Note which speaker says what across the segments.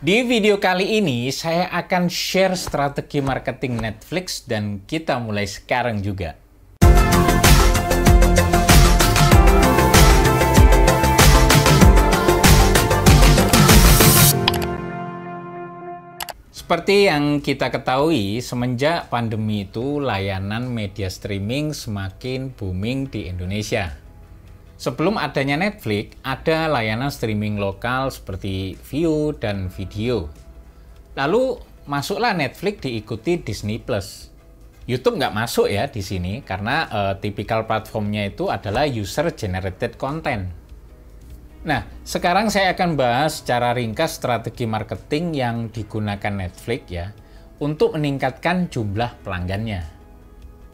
Speaker 1: Di video kali ini, saya akan share strategi marketing Netflix dan kita mulai sekarang juga. Seperti yang kita ketahui, semenjak pandemi itu, layanan media streaming semakin booming di Indonesia. Sebelum adanya Netflix, ada layanan streaming lokal seperti Viu dan Video. Lalu masuklah Netflix diikuti Disney Plus. YouTube nggak masuk ya di sini karena tipikal platformnya itu adalah user generated content. Nah, sekarang saya akan bahas secara ringkas strategi marketing yang digunakan Netflix ya untuk meningkatkan jumlah pelanggannya.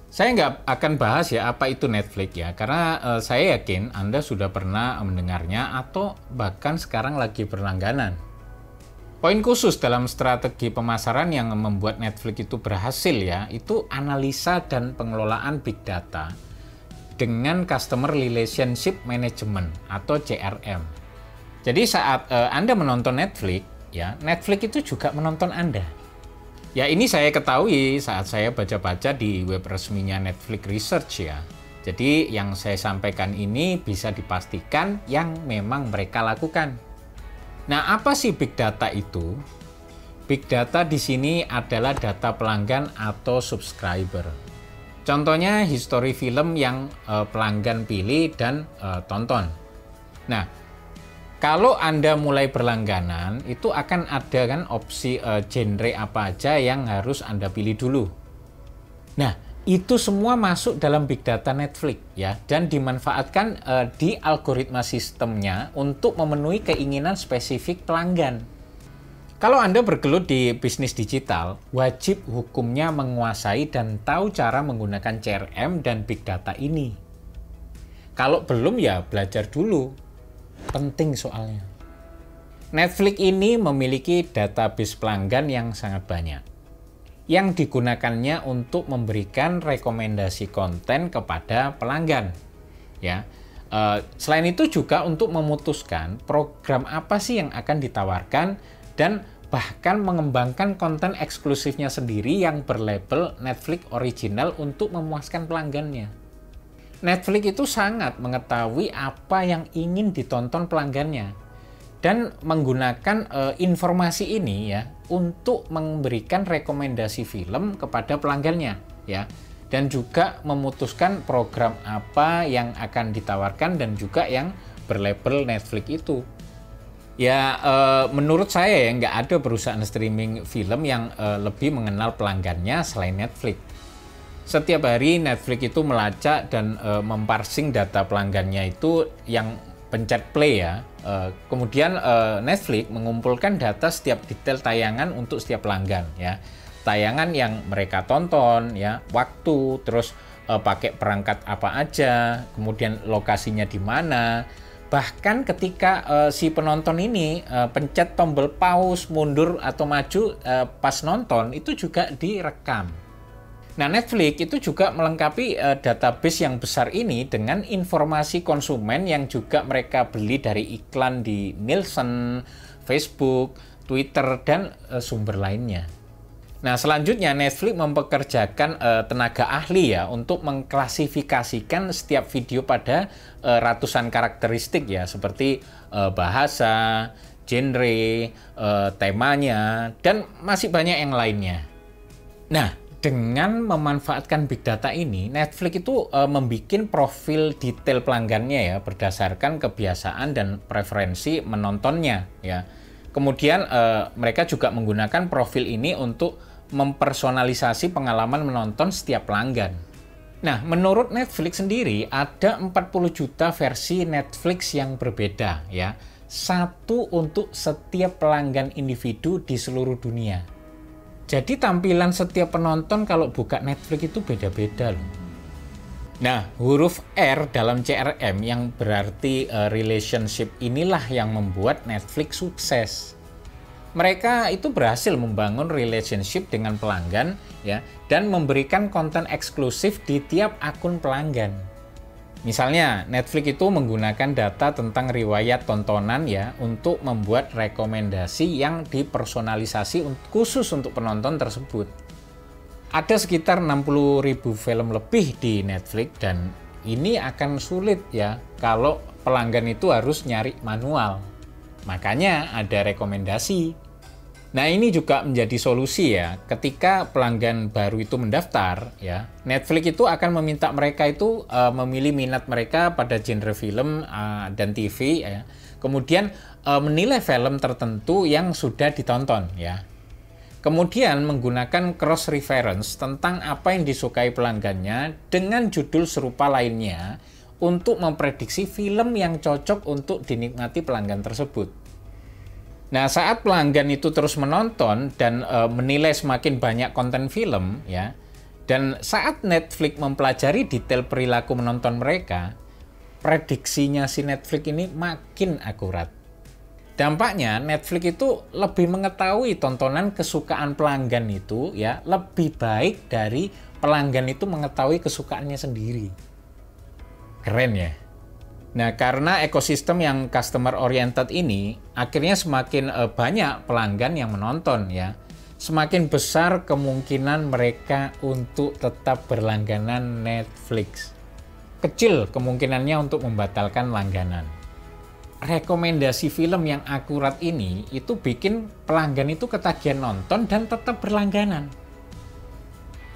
Speaker 1: Saya nggak akan bahas ya apa itu Netflix ya, karena saya yakin Anda sudah pernah mendengarnya atau bahkan sekarang lagi berlangganan. Poin khusus dalam strategi pemasaran yang membuat Netflix itu berhasil ya, itu analisa dan pengelolaan big data dengan Customer Relationship Management atau CRM. Jadi saat Anda menonton Netflix, ya Netflix itu juga menonton Anda. Ya ini saya ketahui saat saya baca-baca di web resminya Netflix Research ya. Jadi yang saya sampaikan ini bisa dipastikan yang memang mereka lakukan. Nah, apa sih big data itu? Big data di sini adalah data pelanggan atau subscriber. Contohnya history film yang pelanggan pilih dan tonton. Nah, kalau Anda mulai berlangganan, itu akan ada kan opsi genre apa aja yang harus Anda pilih dulu. Nah, itu semua masuk dalam big data Netflix ya dan dimanfaatkan di algoritma sistemnya untuk memenuhi keinginan spesifik pelanggan. Kalau Anda bergelut di bisnis digital, wajib hukumnya menguasai dan tahu cara menggunakan CRM dan big data ini. Kalau belum ya belajar dulu. Penting soalnya. Netflix ini memiliki database pelanggan yang sangat banyak, yang digunakannya untuk memberikan rekomendasi konten kepada pelanggan. Ya, selain itu juga untuk memutuskan program apa sih yang akan ditawarkan dan bahkan mengembangkan konten eksklusifnya sendiri yang berlabel Netflix Original untuk memuaskan pelanggannya. Netflix itu sangat mengetahui apa yang ingin ditonton pelanggannya dan menggunakan informasi ini ya untuk memberikan rekomendasi film kepada pelanggannya ya dan juga memutuskan program apa yang akan ditawarkan dan juga yang berlabel Netflix itu. Ya menurut saya ya nggak ada perusahaan streaming film yang lebih mengenal pelanggannya selain Netflix. Setiap hari Netflix itu melacak dan memparsing data pelanggannya itu yang pencet play ya. Kemudian Netflix mengumpulkan data setiap detail tayangan untuk setiap pelanggan ya. Tayangan yang mereka tonton ya, waktu, terus pakai perangkat apa aja, kemudian lokasinya di mana. Bahkan ketika si penonton ini pencet tombol pause, mundur atau maju pas nonton itu juga direkam. Nah, Netflix itu juga melengkapi database yang besar ini dengan informasi konsumen yang juga mereka beli dari iklan di Nielsen, Facebook, Twitter, dan sumber lainnya. Nah, selanjutnya Netflix mempekerjakan tenaga ahli ya untuk mengklasifikasikan setiap video pada ratusan karakteristik ya, seperti bahasa, genre, temanya, dan masih banyak yang lainnya. Nah, dengan memanfaatkan big data ini, Netflix itu membuat profil detail pelanggannya ya berdasarkan kebiasaan dan preferensi menontonnya ya. Kemudian mereka juga menggunakan profil ini untuk mempersonalisasi pengalaman menonton setiap pelanggan. Nah, menurut Netflix sendiri ada 40 juta versi Netflix yang berbeda ya. Satu untuk setiap pelanggan individu di seluruh dunia. Jadi tampilan setiap penonton kalau buka Netflix itu beda-beda loh. Nah, huruf R dalam CRM yang berarti relationship inilah yang membuat Netflix sukses. Mereka itu berhasil membangun relationship dengan pelanggan ya dan memberikan konten eksklusif di tiap akun pelanggan. Misalnya, Netflix itu menggunakan data tentang riwayat tontonan ya untuk membuat rekomendasi yang dipersonalisasi khusus untuk penonton tersebut. Ada sekitar 60.000 film lebih di Netflix dan ini akan sulit ya kalau pelanggan itu harus nyari manual. Makanya ada rekomendasi. Nah, ini juga menjadi solusi ya. Ketika pelanggan baru itu mendaftar, ya, Netflix itu akan meminta mereka itu memilih minat mereka pada genre film dan TV, ya. Kemudian menilai film tertentu yang sudah ditonton, ya. Kemudian menggunakan cross reference tentang apa yang disukai pelanggannya dengan judul serupa lainnya untuk memprediksi film yang cocok untuk dinikmati pelanggan tersebut. Nah, saat pelanggan itu terus menonton dan menilai semakin banyak konten film, ya, dan saat Netflix mempelajari detail perilaku menonton mereka, prediksinya si Netflix ini makin akurat. Dampaknya, Netflix itu lebih mengetahui tontonan kesukaan pelanggan itu, ya, lebih baik dari pelanggan itu mengetahui kesukaannya sendiri. Keren ya? Nah, karena ekosistem yang customer oriented ini, akhirnya semakin banyak pelanggan yang menonton ya, semakin besar kemungkinan mereka untuk tetap berlangganan Netflix. Kecil kemungkinannya untuk membatalkan langganan. Rekomendasi film yang akurat ini itu bikin pelanggan itu ketagihan nonton dan tetap berlangganan.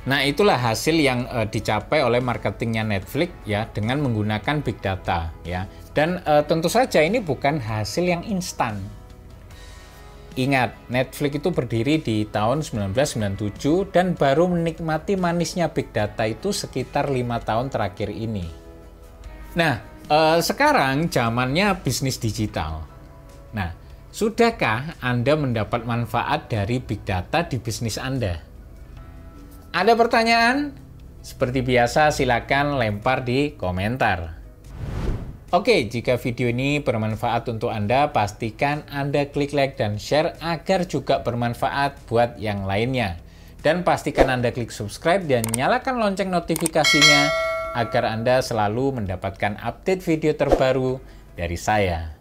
Speaker 1: Nah, itulah hasil yang dicapai oleh marketingnya Netflix ya dengan menggunakan big data ya. Dan tentu saja ini bukan hasil yang instan. Ingat, Netflix itu berdiri di tahun 1997 dan baru menikmati manisnya big data itu sekitar 5 tahun terakhir ini. Nah, sekarang zamannya bisnis digital. Nah, sudahkah Anda mendapat manfaat dari big data di bisnis Anda? Ada pertanyaan? Seperti biasa, silakan lempar di komentar. Oke, jika video ini bermanfaat untuk Anda, pastikan Anda klik like dan share agar juga bermanfaat buat yang lainnya. Dan pastikan Anda klik subscribe dan nyalakan lonceng notifikasinya agar Anda selalu mendapatkan update video terbaru dari saya.